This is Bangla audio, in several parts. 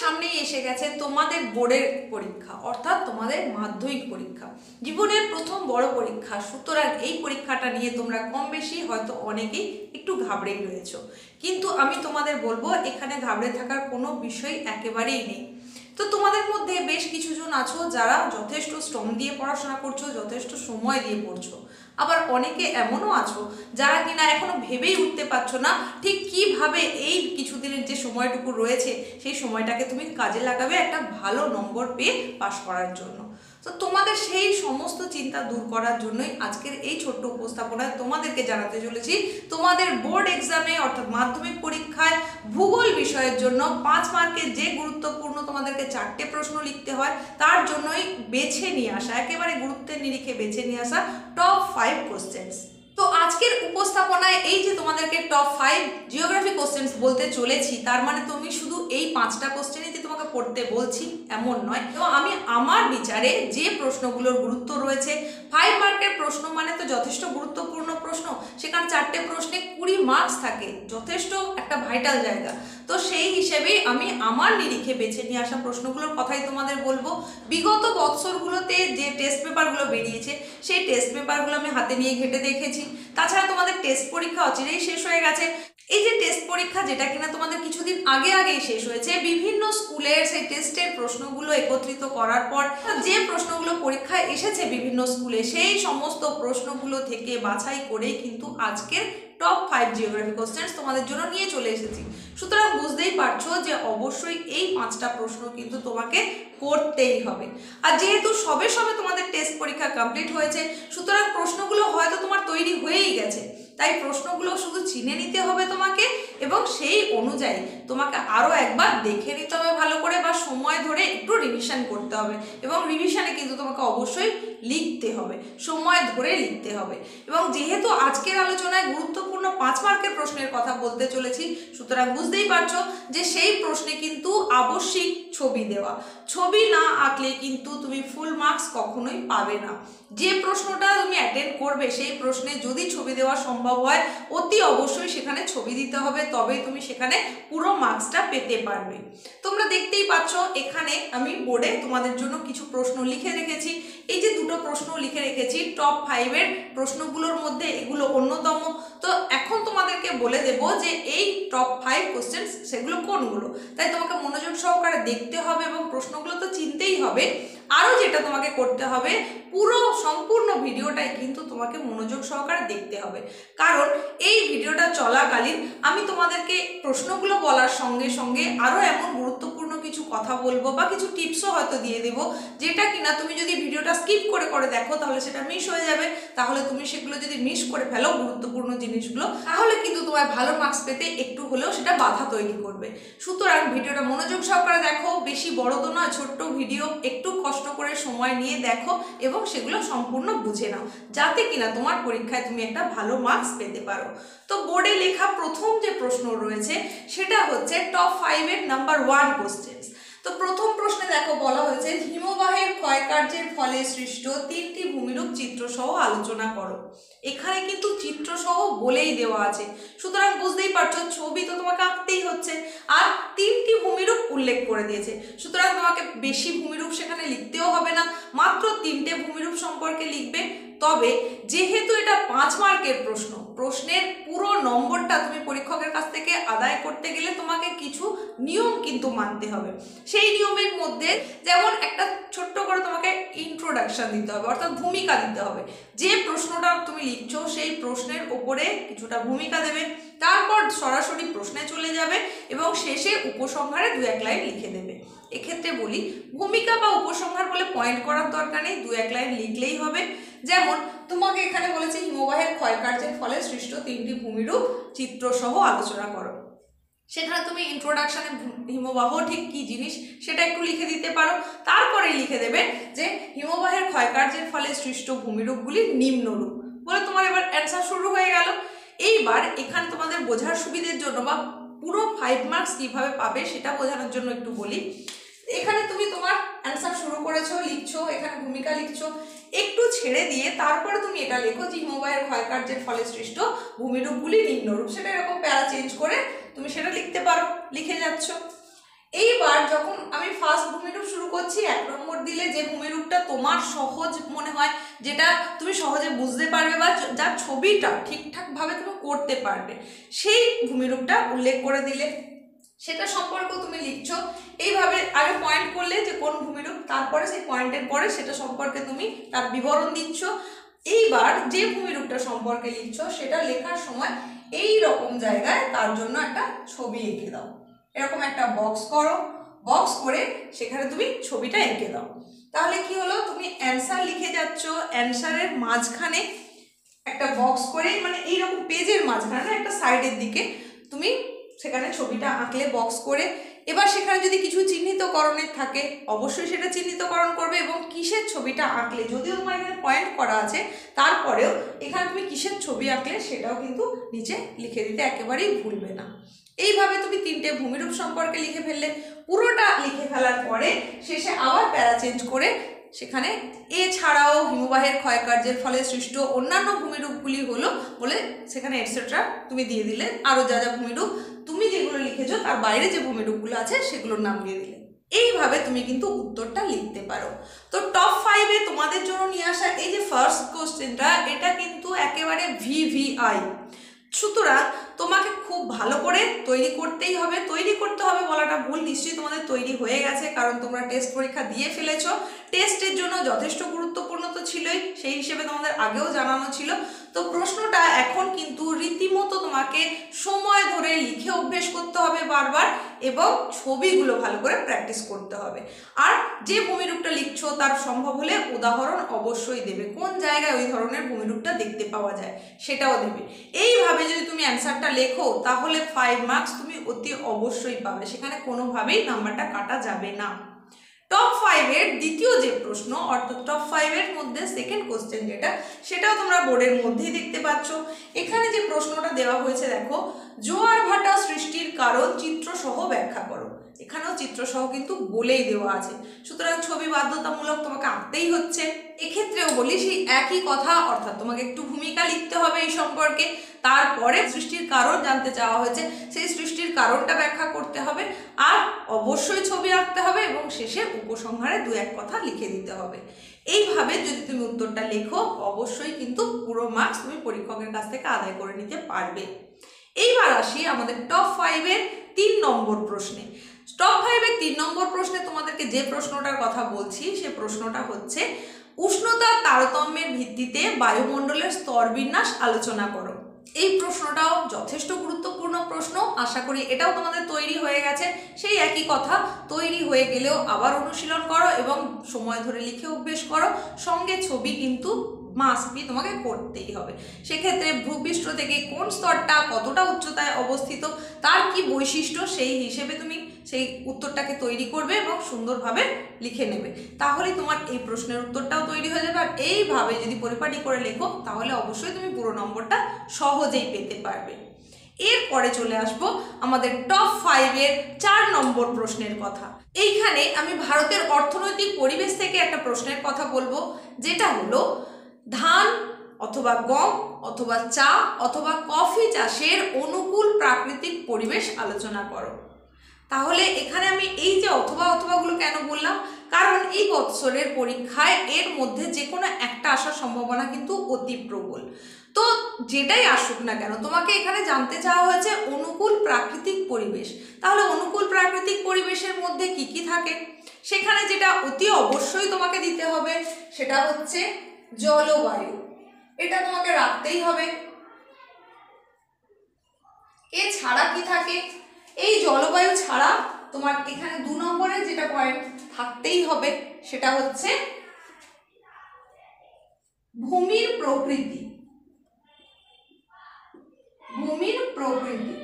সামনেই এসে গেছে তোমাদের বোর্ডের পরীক্ষা, অর্থাৎ তোমাদের মাধ্যমিক পরীক্ষা, জীবনের প্রথম বড় পরীক্ষা। সুতরাং এই পরীক্ষাটা নিয়ে তোমরা কম বেশি হয়তো অনেকেই একটু ঘাবড়েই রয়েছো, কিন্তু আমি তোমাদের বলবো এখানে ঘাবড়ে থাকার কোনো বিষয় একেবারেই নেই। তো তোমাদের মধ্যে বেশ কিছু জন আছো যারা যথেষ্ট শ্রম দিয়ে পড়াশোনা করছো, যথেষ্ট সময় দিয়ে পড়ছো। আবার অনেকে এমনও আছো যারা কিনা এখনো ভেবেই উঠতে পারছো না ঠিক কিভাবে এই কিছুদিনের যে সময়টুকু রয়েছে সেই সময়টাকে তুমি কাজে লাগাবে একটা ভালো নম্বর পেয়ে পাশ করার জন্য। তো তোমাদের সেই সমস্ত চিন্তা দূর করার জন্যই আজকের এই ছোট্ট উপস্থাপনায় তোমাদেরকে জানাতে চলেছি তোমাদের বোর্ড এক্সামে অর্থাৎ মাধ্যমিক পরীক্ষায় ভূগোল বিষয়ের জন্য 5 মার্কের যে গুরুত্বপূর্ণ তোমাদেরকে 4টে প্রশ্ন লিখতে হয় তার জন্যই বেছে নিয়ে আসা, একেবারে গুরুত্বের নিরিখে বেছে নিয়ে আসা টপ 5 কোশ্চেন্স। তো আজকের উপস্থাপনায় এই যে তোমাদেরকে টপ 5 জিওগ্রাফি কোশ্চেন্স বলতে চলেছি, তার মানে তুমি শুধু এই 5টা কোশ্চেনই তোমাকে পড়তে বলছি এমন নয়। তো আমি আমার বিচারে যে প্রশ্নগুলোর গুরুত্ব রয়েছে, 5 মার্কের প্রশ্ন মানে তো যথেষ্ট গুরুত্বপূর্ণ প্রশ্ন, সেখানে 4টে প্রশ্নে 20 মার্কস থাকে, যথেষ্ট একটা ভাইটাল জায়গা। তো সেই হিসেবেই আমি আমার নিরিখে বেছে নিয়ে আসা প্রশ্নগুলোর কথাই তোমাদের বলবো। বিগত বছরগুলোতে যে টেস্ট পেপারগুলো বেরিয়েছে সেই টেস্ট পেপারগুলো আমি হাতে নিয়ে ঘেঁটে দেখেছি। তাছাড়া তোমাদের টেস্ট পরীক্ষা অচিরেই শেষ হয়ে গেছে। এই যে টেস্ট পরীক্ষা যেটা কিনা তোমাদের কিছুদিন আগেই শেষ হয়েছে, বিভিন্ন স্কুলের সেই টেস্টের প্রশ্নগুলো একত্রিত করার পর যে প্রশ্নগুলো পরীক্ষায় এসেছে বিভিন্ন স্কুলে সেই সমস্ত প্রশ্নগুলো থেকে বাছাই করেই কিন্তু আজকের টপ 5 জিওগ্রাফি কোশ্চেন্স তোমাদের জন্য নিয়ে চলে এসেছি। সুতরাং বুঝতেই পারছো যে অবশ্যই এই 5টা প্রশ্ন কিন্তু তোমাকে করতেই হবে। আর যেহেতু সবে সবে তোমাদের টেস্ট পরীক্ষা কমপ্লিট হয়েছে, সুতরাং প্রশ্নগুলো হয়তো তোমার তৈরি হয়েই গেছে, তাই প্রশ্নগুলো শুধু চিনে নিতে হবে তোমাকে এবং সেই অনুযায়ী তোমাকে আরও একবার দেখে নিতে হবে ভালো করে, বা সময় ধরে একটু রিভিশন করতে হবে। এবং রিভিশনে কিন্তু তোমাকে অবশ্যই লিখতে হবে, সময় ধরে লিখতে হবে। এবং যেহেতু আজকের আলোচনায় গুরুত্বপূর্ণ 5 মার্কের প্রশ্নের কথা বলতে চলেছি, সুতরাং বুঝতেই পারছো যে সেই প্রশ্নে কিন্তু আবশ্যিক ছবি দেওয়া, ছবি না আঁকলে কিন্তু তুমি ফুল মার্কস কখনোই পাবে না। যে প্রশ্নটা তুমি অ্যাটেন্ড করবে সেই প্রশ্নে যদি ছবি দেওয়া সম্ভব হয় অতি অবশ্যই সেখানে ছবি দিতে হবে, তবেই তুমি সেখানে পুরো মার্কসটা পেতে পারবে। তোমরা দেখতেই পাচ্ছ এখানে আমি বোর্ডে তোমাদের জন্য কিছু প্রশ্ন লিখে রেখেছি। এই যে দুটো প্রশ্ন লিখে রেখেছি টপ 5 এর প্রশ্নগুলোর মধ্যে এগুলো অন্যতম। তো এখন তোমাদেরকে বলে দেব যে এই টপ 5 কোশ্চেন্স সেগুলো কোনগুলো, তাই তোমাকে মনোযোগ সহকারে দেখতে হবে এবং প্রশ্নগুলো তো চিনতেই হবে। আরও যেটা তোমাকে করতে হবে, পুরো সম্পূর্ণ ভিডিওটাই কিন্তু তোমাকে মনোযোগ সহকারে দেখতে হবে, কারণ এই ভিডিওটা চলাকালীন আমি তোমাদেরকে প্রশ্নগুলো বলার সঙ্গে সঙ্গে আরও এমন গুরুত্বপূর্ণ কিছু কথা বলবো বা কিছু টিপসও হয়তো দিয়ে দেবো, যেটা কিনা তুমি যদি ভিডিওটা স্কিপ করে করে দেখো তাহলে সেটা মিস হয়ে যাবে। তাহলে তুমি সেগুলো যদি মিস করে ফেলো গুরুত্বপূর্ণ জিনিসগুলো, তাহলে কিন্তু তোমার ভালো মার্কস পেতে একটু হলেও সেটা বাধা তৈরি করবে। সুতরাং ভিডিওটা মনোযোগ সহকারে দেখো, বেশি বড় তো নয়, ছোট্ট ভিডিও, একটু কষ্ট করে সময় নিয়ে দেখো এবং সেগুলো সম্পূর্ণ বুঝে নাও, যাতে কিনা তোমার পরীক্ষায় তুমি একটা ভালো মার্কস পেতে পারো। তো বোর্ডে লেখা প্রথম যে প্রশ্ন রয়েছে সেটা হচ্ছে টপ 5 এর নাম্বার 1 কোশ্চেন্স। তো প্রথম প্রশ্নে দেখো বলা হয়েছে হিমবাহের ক্ষয়কার্যের ফলে সৃষ্ট 3টি ভূমিরূপ চিত্রসহ আলোচনা করো। এখানে কিন্তু চিত্রসহ বলেই দেওয়া আছে, সুতরাং বুঝতেই পারছো ছবি তো তোমাকে আঁকতেই হচ্ছে, আর 3টি ভূমিরূপ উল্লেখ করে দিয়েছে। সুতরাং তোমাকে বেশি ভূমিরূপ সেখানে লিখতেও হবে না, মাত্র 3টে ভূমিরূপ সম্পর্কে লিখবে। তবে যেহেতু এটা 5 মার্কের প্রশ্ন, প্রশ্নের পুরো নম্বরটা তুমি পরীক্ষকের কাছ থেকে আদায় করতে গেলে তোমাকে কিছু নিয়ম কিন্তু মানতে হবে। সেই নিয়মের মধ্যে যেমন একটা ছোট্ট করে তোমাকে ইন্ট্রোডাকশন দিতে হবে, অর্থাৎ ভূমিকা দিতে হবে। যে প্রশ্নটা তুমি লিখছো সেই প্রশ্নের ওপরে কিছুটা ভূমিকা দেবে, তারপর সরাসরি প্রশ্নে চলে যাবে এবং শেষে উপসংহারে 2-1 লাইন লিখে দেবে। এক্ষেত্রে বলি ভূমিকা বা উপসংহার বলে পয়েন্ট করার দরকার নেই, 2-1 লাইন লিখলেই হবে। যেমন তোমাকে এখানে বলেছে হিমবাহের ক্ষয়কার্যের ফলে সৃষ্ট 3টি ভূমিরূপ চিত্রসহ আলোচনা করো। সেখানে তুমি ইন্ট্রোডাকশনে হিমবাহ ঠিক কি জিনিস সেটা একটু লিখে দিতে পারো, তারপরে লিখে দেবে যে হিমবাহের ক্ষয়কার্যের ফলে সৃষ্ট ভূমিরূপগুলি নিম্নরূপ বলে তোমার এবার অ্যান্সার শুরু হয়ে গেল। এইবার এখানে তোমাদের বোঝার সুবিধের জন্য বা পুরো 5 মার্কস কিভাবে পাবে সেটা বোঝানোর জন্য একটু বলি। এখানে তুমি তোমার অ্যান্সার শুরু করেছো, লিখছো, এখানে ভূমিকা লিখছো, একটু ছেড়ে দিয়ে তারপরে তুমি এটা লেখো যে হিমবাহের ক্ষয়কার্যের ফলে সৃষ্ট ভূমিরূপগুলি নিম্নরূপ, সেটা এরকম প্যারা চেঞ্জ করে তুমি সেটা লিখতে পারো, লিখে যাচ্ছ। এইবার যখন আমি ফার্স্ট ভূমিরূপ শুরু করছি, 1 নম্বর দিলে যে ভূমিরূপটা তোমার সহজ মনে হয়, যেটা তুমি সহজে বুঝতে পারবে বা যার ছবিটা ঠিকঠাকভাবে তুমি করতে পারবে, সেই ভূমিরূপটা উল্লেখ করে দিলে সেটা সম্পর্কেও তুমি লিখছো। এইভাবে আগে পয়েন্ট করলে যে কোন ভূমিরূপ, তারপরে সেই পয়েন্টের পরে সেটা সম্পর্কে তুমি তার বিবরণ দিচ্ছ। এইবার যে ভূমিরূপটা সম্পর্কে লিখছো সেটা লেখার সময় এই রকম জায়গায় তার জন্য একটা ছবি এঁকে দাও। এরকম একটা বক্স করো, বক্স করে সেখানে তুমি ছবিটা এঁকে দাও। তাহলে কি হলো, তুমি অ্যান্সার লিখে যাচ্ছ, অ্যান্সারের মাঝখানে একটা বক্স করে, মানে এইরকম পেজের মাঝখানে একটা সাইডের দিকে তুমি সেখানে ছবিটা আঁকলে বক্স করে। এবার সেখানে যদি কিছু চিহ্নিতকরণের থাকে অবশ্যই সেটা চিহ্নিতকরণ করবে, এবং কিসের ছবিটা আঁকলে, যদিও তোমার এখানে পয়েন্ট করা আছে তারপরেও এখানে তুমি কিসের ছবি আঁকলে সেটাও কিন্তু নিচে লিখে দিতে একেবারেই ভুলবে না। এইভাবে তুমি 3টে ভূমিরূপ সম্পর্কে লিখে ফেললে। পুরোটা লিখে ফেলার পরে শেষে আবার প্যারা চেঞ্জ করে সেখানে এছাড়াও হিমবাহের ক্ষয়কার্যের ফলে সৃষ্ট অন্যান্য ভূমিরূপগুলি হলো বলে সেখানে এটসেট্রা তুমি দিয়ে দিলে। আরও যা যা ভূমিরূপ তুমি যেগুলো লিখেছো তার বাইরে যে ভূমিরূপগুলো আছে সেগুলোর নাম দিয়ে দিলে। এইভাবে তুমি কিন্তু উত্তরটা লিখতে পারো। তো টপ 5-এ তোমাদের জন্য নিয়ে আসা এই যে ফার্স্ট কোশ্চেনটা, এটা কিন্তু একেবারে VVI, সুতরাং তোমাকে খুব ভালো করে তৈরি করতেই হবে। তৈরি করতে হবে বলাটা ভুল, নিশ্চয়ই তোমাদের তৈরি হয়ে গেছে, কারণ তোমরা টেস্ট পরীক্ষা দিয়ে ফেলেছো। টেস্টের জন্য যথেষ্ট গুরুত্বপূর্ণ তো ছিলই, সেই হিসেবে তোমাদের আগেও জানানো ছিল। তো প্রশ্নটা এখন কিন্তু রীতিমতো তোমাকে সময় ধরে লিখে অভ্যেস করতে হবে বারবার, এবং ছবিগুলো ভালো করে প্র্যাকটিস করতে হবে। আর যে ভূমিরূপটা লিখছো তার সম্ভব হলে উদাহরণ অবশ্যই দেবে, কোন জায়গায় ওই ধরনের ভূমিরূপটা দেখতে পাওয়া যায় সেটাও দেবে। এইভাবে যদি তুমি অ্যান্সারটা লেখো তাহলে 5 মার্কস তুমি অতি অবশ্যই পাবে, সেখানে কোনোভাবেই নাম্বারটা কাটা যাবে না। টপ 5-এর দ্বিতীয় যে প্রশ্ন, অর্থাৎ টপ 5-এর মধ্যে সেকেন্ড কোশ্চেন যেটা, সেটাও তোমরা বোর্ডের মধ্যেই দেখতে পাচ্ছ। এখানে যে প্রশ্নটা দেওয়া হয়েছে দেখো, জোয়ার ভাটা সৃষ্টির কারণ চিত্রসহ ব্যাখ্যা করো। এখানেও চিত্রসহ কিন্তু বলেই দেওয়া আছে, সুতরাং ছবি বাধ্যতামূলক তোমাকে আঁকতেই হচ্ছে। এক্ষেত্রেও বলি সেই একই কথা, অর্থাৎ তোমাকে একটু ভূমিকা লিখতে হবে এই সম্পর্কে, তারপরে সৃষ্টির কারণ জানতে চাওয়া হয়েছে, সেই সৃষ্টির কারণটা ব্যাখ্যা করতে হবে, আর অবশ্যই ছবি আঁকতে হবে, এবং শেষে উপসংহারে 2-1 কথা লিখে দিতে হবে। এইভাবে যদি তুমি উত্তরটা লেখো অবশ্যই কিন্তু পুরো মার্কস তুমি পরীক্ষকের কাছ থেকে আদায় করে নিতে পারবে। এইবার আসি আমাদের টপ 5-এর 3 নম্বর প্রশ্নে। টপ 5-এর 3 নম্বর প্রশ্নে তোমাদেরকে যে প্রশ্নটার কথা বলছি সে প্রশ্নটা হচ্ছে, উষ্ণতার তারতম্যের ভিত্তিতে বায়ুমণ্ডলের স্তরবিন্যাস আলোচনা করো। এই প্রশ্নটাও যথেষ্ট গুরুত্বপূর্ণ প্রশ্ন, আশা করি এটাও তোমাদের তৈরি হয়ে গেছে। সেই একই কথা, তৈরি হয়ে গেলেও আবার অনুশীলন করো এবং সময় ধরে লিখে অভ্যেস করো, সঙ্গে ছবি কিন্তু মাস্ট বি তোমাকে করতেই হবে। সেক্ষেত্রে ভূপৃষ্ঠ থেকে কোন স্তরটা কতটা উচ্চতায় অবস্থিত, তার কি বৈশিষ্ট্য, সেই হিসেবে তুমি সেই উত্তরটাকে তৈরি করবে এবং সুন্দরভাবে লিখে নেবে, তাহলে তোমার এই প্রশ্নের উত্তরটাও তৈরি হয়ে যাবে। আর এইভাবে যদি পরিপাটি করে লেখো তাহলে অবশ্যই তুমি পুরো নম্বরটা সহজেই পেতে পারবে। এরপরে চলে আসবো আমাদের টপ 5-এর 4 নম্বর প্রশ্নের কথা। এইখানে আমি ভারতের অর্থনৈতিক পরিবেশ থেকে একটা প্রশ্নের কথা বলবো, যেটা হলো ধান অথবা গম অথবা চা অথবা কফি চাষের অনুকূল প্রাকৃতিক পরিবেশ আলোচনা করো। তাহলে এখানে আমি এই যে অথবাগুলো কেন বললাম, কারণ এই বৎসরের পরীক্ষায় এর মধ্যে যে কোনো একটা আসার সম্ভাবনা কিন্তু অতি প্রবল। তো যেটাই আসুক না কেন তোমাকে এখানে জানতে চাওয়া হয়েছে অনুকূল প্রাকৃতিক পরিবেশ। তাহলে অনুকূল প্রাকৃতিক পরিবেশের মধ্যে কি কি থাকে, সেখানে যেটা অতি অবশ্যই তোমাকে দিতে হবে সেটা হচ্ছে জলবায়ু, এটা তোমাকে রাখতেই হবে। এছাড়া কি থাকে, এই জলবায়ু ছাড়া তোমার এখানে 2 নম্বরে যেটা পয়েন্ট থাকতেই হবে সেটা হচ্ছে ভূমির প্রকৃতি। ভূমির প্রকৃতি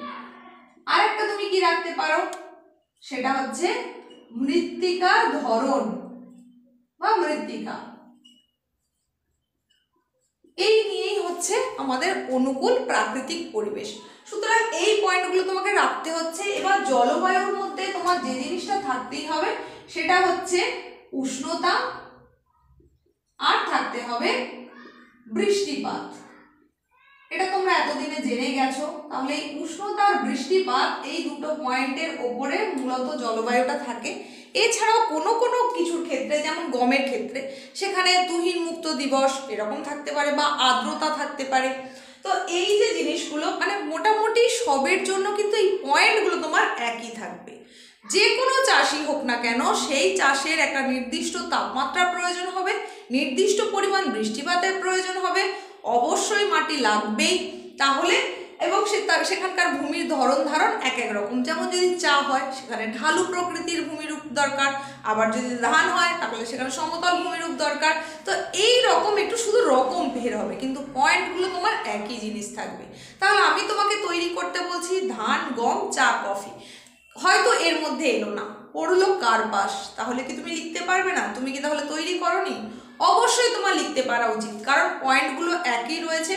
আরেকটা তুমি কি রাখতে পারো, সেটা হচ্ছে মৃত্তিকার ধরন বা মৃত্তিকা। এই নিয়েই হচ্ছে আমাদের অনুকূল প্রাকৃতিক পরিবেশ। সুতরাং এই পয়েন্টগুলো তোমাকে রাখতে হচ্ছে। এবার জলবায়ুর মধ্যে তোমার যে জিনিসটা থাকতেই হবে সেটা হচ্ছে উষ্ণতা, আর থাকতে হবে বৃষ্টিপাত। এটা তোমরা এতদিনে জেনে গেছো। তাহলে এই উষ্ণতা আর বৃষ্টিপাত এই দুটো পয়েন্টের ওপরে মূলত জলবায়ুটা থাকে। এছাড়াও কোনো কোনো কিছুর ক্ষেত্রে, যেমন গমের ক্ষেত্রে, সেখানে তুহিন মুক্ত দিবস এরকম থাকতে পারে বা আর্দ্রতা থাকতে পারে। তো এই যে জিনিসগুলো মানে মোটামুটি সবের জন্য কিন্তু এই পয়েন্টগুলো তোমার একই থাকবে। যে কোনো চাষি হোক না কেন, সেই চাষের একটা নির্দিষ্ট তাপমাত্রা প্রয়োজন হবে, নির্দিষ্ট পরিমাণ বৃষ্টিপাতের প্রয়োজন হবে, অবশ্যই মাটি লাগবেই তাহলে, এবং সেখানকার ভূমির ধরন ধারণ এক এক রকম। যেমন যদি চা হয় সেখানে ঢালু প্রকৃতির ভূমিরূপ দরকার, আবার যদি ধান হয় তাহলে সেখানে সমতল ভূমিরূপ দরকার। তো এই রকম একটু শুধু রকম ভের হবে, কিন্তু পয়েন্টগুলো তোমার একই জিনিস থাকবে। তাহলে আমি তোমাকে তৈরি করতে বলছি ধান, গম, চা, কফি, হয়তো এর মধ্যে এলো না, পড়লো কার্পাস, তাহলে কি তুমি লিখতে পারবে না? তুমি কি তাহলে তৈরি করনি? অবশ্যই তোমার লিখতে পারা উচিত, কারণ পয়েন্টগুলো একই রয়েছে।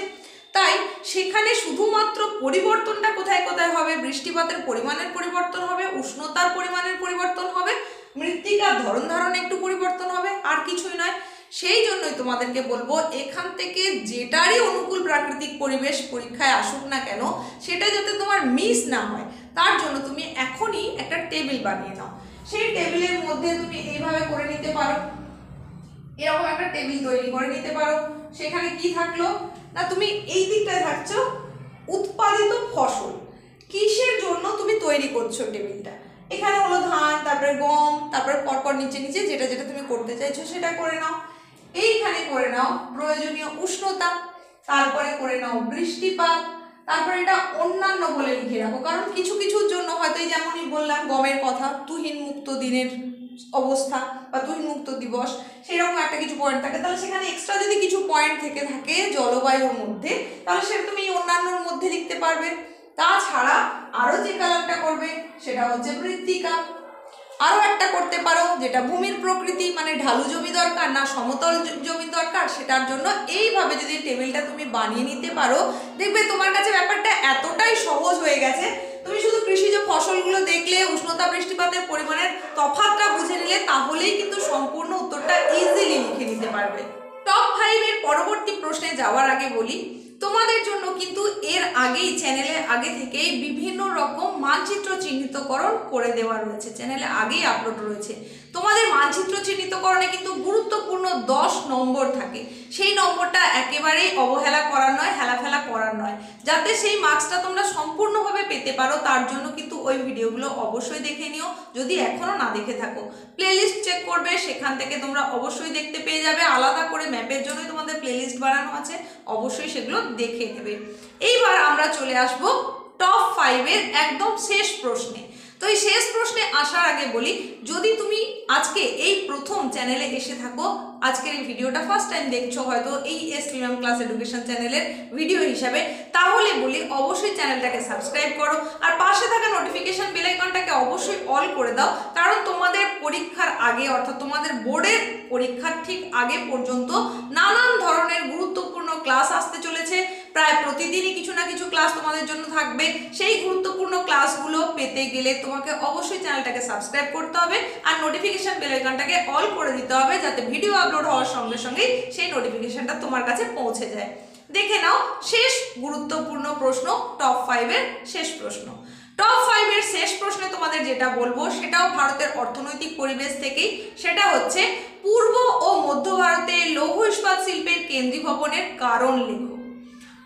তাই সেখানে শুধুমাত্র পরিবর্তনটা কোথায় কোথায় হবে, বৃষ্টিপাতের পরিমাণের পরিবর্তন হবে, উষ্ণতার পরিমাণের পরিবর্তন হবে, মৃত্তিকার ধরন ধারণ একটু পরিবর্তন হবে, আর কিছুই নয়। সেই জন্যই তোমাদেরকে বলবো এখান থেকে যেটারই অনুকূল প্রাকৃতিক পরিবেশ পরীক্ষায় আসুক না কেন, সেটা যাতে তোমার মিস না হয় তার জন্য তুমি এখনই একটা টেবিল বানিয়ে নাও। সেই টেবিলের মধ্যে তুমি এইভাবে করে নিতে পারো, এরকম একটা টেবিল তৈরি করে নিতে পারো। সেখানে কি থাকলো না, তুমি এই দিকটায় থাকছো উৎপাদিত ফসল, কিসের জন্য তুমি তৈরি করছো টেবিলটা। এখানে হলো ধান, তারপরে গম, তারপরে পরপর নিচে নিচে যেটা যেটা তুমি করতে চাইছো সেটা করে নাও। এইখানে করে নাও প্রয়োজনীয় উষ্ণতা, তারপরে করে নাও বৃষ্টিপাত, তারপরে এটা অন্যান্য বলে লিখে রাখো, কারণ কিছু কিছুর জন্য হয়তো এই যেমনই বললাম গমের কথা, তুহিন মুক্ত দিনের অবস্থা বা তুহিন মুক্ত দিবস, সেরকম একটা কিছু পয়েন্ট থাকে। তাহলে সেখানে এক্সট্রা যদি কিছু পয়েন্ট থেকে থাকে জলবায়ুর মধ্যে, তাহলে সেটা তুমি অন্যান্যর মধ্যে লিখতে পারবে। তাছাড়া আরো যে কালারটা করবে সেটা হচ্ছে মৃত্তিকা। আরো একটা করতে পারো যেটা ভূমির প্রকৃতি, মানে ঢালু জমি দরকার না সমতল জমি দরকার, সেটার জন্য এইভাবে যদি টেবিলটা তুমি বানিয়ে নিতে পারো, দেখবে তোমার কাছে ব্যাপারটা এতটাই সহজ হয়ে গেছে। তুমি শুধু কৃষিজ ফসলগুলো দেখলে, উষ্ণতা বৃষ্টিপাতের পরিমাণের তফাৎটা বুঝে নিলে, তাহলেই কিন্তু সম্পূর্ণ উত্তরটা ইজিলি লিখে নিতে পারবে। টপ 5 এর পরবর্তী প্রশ্নে যাওয়ার আগে বলি, তোমাদের জন্য কিন্তু এর আগেই চ্যানেলে আগে থেকেই বিভিন্ন রকম মানচিত্র চিহ্নিতকরণ করে দেওয়া রয়েছে, চ্যানেলে আগেই আপলোড রয়েছে। তোমাদের মানচিত্র চিহ্নিতকরণে কিন্তু গুরুত্বপূর্ণ 10 নম্বর থাকে, সেই নম্বরটা একেবারেই অবহেলা করার নয়, হেলাফেলা করার নয়। যাতে সেই মার্কসটা তোমরা সম্পূর্ণভাবে পেতে পারো তার জন্য কিন্তু ওই ভিডিওগুলো অবশ্যই দেখে নিও, যদি এখনো না দেখে থাকো। প্লেলিস্ট চেক করবে, সেখান থেকে তোমরা অবশ্যই দেখতে পেয়ে যাবে, আলাদা করে ম্যাপের জন্য তোমাদের প্লেলিস্ট বানানো আছে, অবশ্যই সেগুলো দেখে নেবে। এইবার আমরা চলে আসব টপ 5 এর একদম শেষ প্রশ্নে। তো এই শেষ প্রশ্নে আসার আগে বলি, যদি তুমি আজকে এই প্রথম চ্যানেলে এসে থাকো, আজকের এই ভিডিওটা ফার্স্ট টাইম দেখছো হয়তো এই এসপি ম্যাম ক্লাস এডুকেশন চ্যানেলের ভিডিও হিসাবে, তাহলে বলি অবশ্যই চ্যানেলটাকে সাবস্ক্রাইব করো, আর পাশে থাকা নোটিফিকেশন বেল আইকনটাকে অবশ্যই অল করে দাও, কারণ তোমাদের পরীক্ষার আগে, অর্থাৎ তোমাদের বোর্ডের পরীক্ষার ঠিক আগে পর্যন্ত নানান ধরনের গুরুত্বপূর্ণ ক্লাস আসতে চলেছে। প্রায় প্রতিদিনই কিছু না কিছু ক্লাস তোমাদের জন্য থাকবে। সেই গুরুত্বপূর্ণ ক্লাসগুলো পেতে গেলে তোমাকে অবশ্যই চ্যানেলটাকে সাবস্ক্রাইব করতে হবে, আর নোটিফিকেশন বেল আইকনটাকে অল করে দিতে হবে, যাতে ভিডিও আপলোড হওয়ার সঙ্গে সঙ্গেই সেই নোটিফিকেশনটা তোমার কাছে পৌঁছে যায়। দেখে নাও শেষ গুরুত্বপূর্ণ প্রশ্ন, টপ 5 এর শেষ প্রশ্ন। টপ 5 এর শেষ প্রশ্নে তোমাদের যেটা বলবো সেটাও ভারতের অর্থনৈতিক পরিবেশ থেকেই, সেটা হচ্ছে পূর্ব ও মধ্য ভারতে লৌহ ইস্পাত শিল্পের কেন্দ্রীভবনের কারণ লেখো।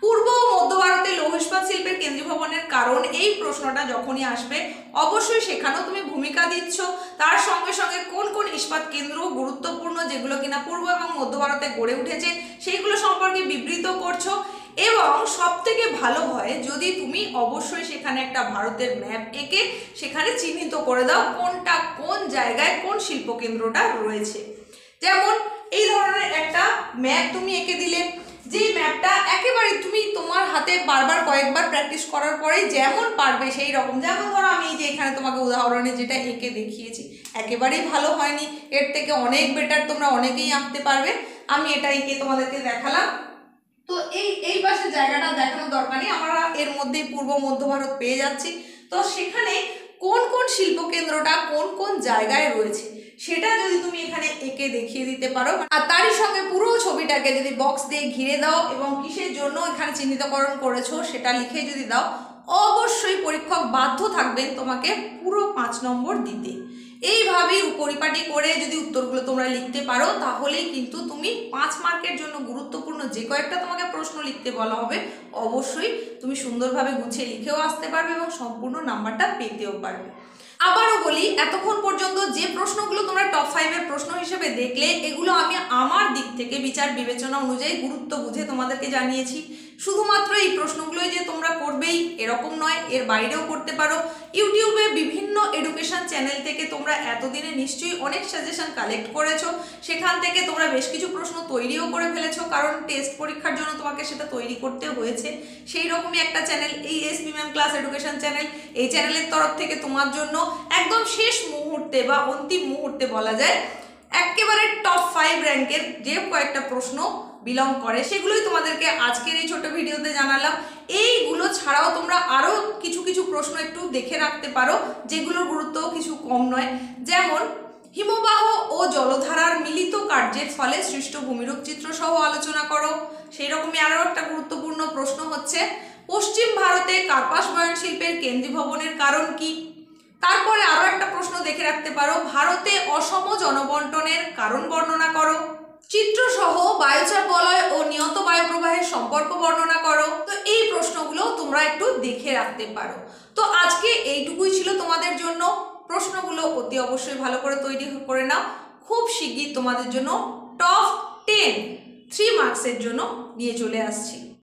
পূর্ব ও মধ্য ভারতে লৌহ ইস্পাত শিল্পের কেন্দ্রীভবনের কারণ, এই প্রশ্নটা যখনই আসবে অবশ্যই সেখানেও তুমি ভূমিকা দিচ্ছ, তার সঙ্গে সঙ্গে কোন কোন ইস্পাত কেন্দ্র গুরুত্বপূর্ণ যেগুলো কিনা পূর্ব এবং মধ্য ভারতে গড়ে উঠেছে সেইগুলো সম্পর্কে বিবৃত করছো। এবং সব থেকে ভালো হয় যদি তুমি অবশ্যই সেখানে একটা ভারতের ম্যাপ এঁকে সেখানে চিহ্নিত করে দাও কোনটা কোন জায়গায় কোন শিল্পকেন্দ্রটা রয়েছে। যেমন এই ধরনের একটা ম্যাপ তুমি এঁকে দিলে, যে ম্যাপটা একেবারে তুমি তোমার হাতে বারবার কয়েকবার প্র্যাকটিস করার পরেই যেমন পারবে সেই রকম, যেমন ধরো আমি যে এখানে তোমাকে উদাহরণে যেটা এঁকে দেখিয়েছি একেবারেই ভালো হয়নি, এর থেকে অনেক বেটার তোমরা অনেকেই আঁকতে পারবে। আমি এটা এঁকে তোমাদেরকে দেখালাম। তো এই পাশে জায়গাটা দেখানোর দরকার নেই, আমরা এর মধ্যেই পূর্ব মধ্য ভারত পেয়ে যাচ্ছি। তো সেখানে কোন কোন শিল্পকেন্দ্রটা কোন কোন জায়গায় রয়েছে সেটা যদি তুমি এখানে এঁকে দেখিয়ে দিতে পারো, আর তারই সঙ্গে পুরো ছবিটাকে যদি বক্স দিয়ে ঘিরে দাও এবং কিসের জন্য এখানে চিহ্নিতকরণ করেছো সেটা লিখে যদি দাও, অবশ্যই পরীক্ষক বাধ্য থাকবেন তোমাকে পুরো 5 নম্বর দিতে। এইভাবেই পরিপাটি করে যদি উত্তরগুলো তোমরা লিখতে পারো তাহলেই কিন্তু তুমি 5 মার্কের জন্য গুরুত্বপূর্ণ যে কয়েকটা তোমাকে প্রশ্ন লিখতে বলা হবে অবশ্যই তুমি সুন্দরভাবে গুছিয়ে লিখেও আসতে পারবে এবং সম্পূর্ণ নাম্বারটা পেতেও পারবে। আবারও বলি, এতক্ষণ পর্যন্ত যে প্রশ্নগুলো তোমরা টপ 5 এর প্রশ্ন হিসেবে দেখলে, এগুলো আমি আমার দিক থেকে বিচার বিবেচনা অনুযায়ী গুরুত্ব বুঝে তোমাদেরকে জানিয়েছি। শুধুমাত্র এই প্রশ্নগুলোই যে তোমরা করবেই এরকম নয়, এর বাইরেও করতে পারো। ইউটিউবে বিভিন্ন এডুকেশন চ্যানেল থেকে তোমরা এতদিনে নিশ্চয়ই অনেক সাজেশন কালেক্ট করেছো, সেখান থেকে তোমরা বেশ কিছু প্রশ্ন তৈরিও করে ফেলেছো, কারণ টেস্ট পরীক্ষার জন্য তোমাকে সেটা তৈরি করতে হয়েছে। সেই রকমই একটা চ্যানেল এই SP ma'am class education channel, এই চ্যানেলের তরফ থেকে তোমার জন্য একদম শেষ মুহূর্তে বা অন্তিম মুহূর্তে বলা যায় একেবারে টপ 5 র্যাঙ্কের যে কয়েকটা প্রশ্ন বিলং করে সেগুলোই তোমাদেরকে আজকের এই ছোট ভিডিওতে জানালাম। এইগুলো ছাড়াও তোমরা আরও কিছু কিছু প্রশ্ন একটু দেখে রাখতে পারো যেগুলোর গুরুত্বও কিছু কম নয়। যেমন হিমবাহ ও জলধারার মিলিত কার্যের ফলে সৃষ্ট ভূমিরূপ চিত্র সহ আলোচনা করো। সেই রকমই আরও একটা গুরুত্বপূর্ণ প্রশ্ন হচ্ছে পশ্চিম ভারতে কার্পাস বয়ন শিল্পের কেন্দ্রীভবনের কারণ কি। তারপরে আরো একটা প্রশ্ন দেখে রাখতে পারো, ভারতে অসম জনবন্টনের কারণ বর্ণনা করো। চিত্রসহ বায়ুচাপ বলয় ও নিয়ত বায়ু প্রবাহের সম্পর্ক বর্ণনা করো। তো এই প্রশ্নগুলো তোমরা একটু দেখে রাখতে পারো। তো আজকে এইটুকুই ছিল তোমাদের জন্য। প্রশ্নগুলো অতি অবশ্যই ভালো করে তৈরি করে নাও। খুব শিগগির তোমাদের জন্য টপ 10 3 মার্কসের জন্য নিয়ে চলে আসছি।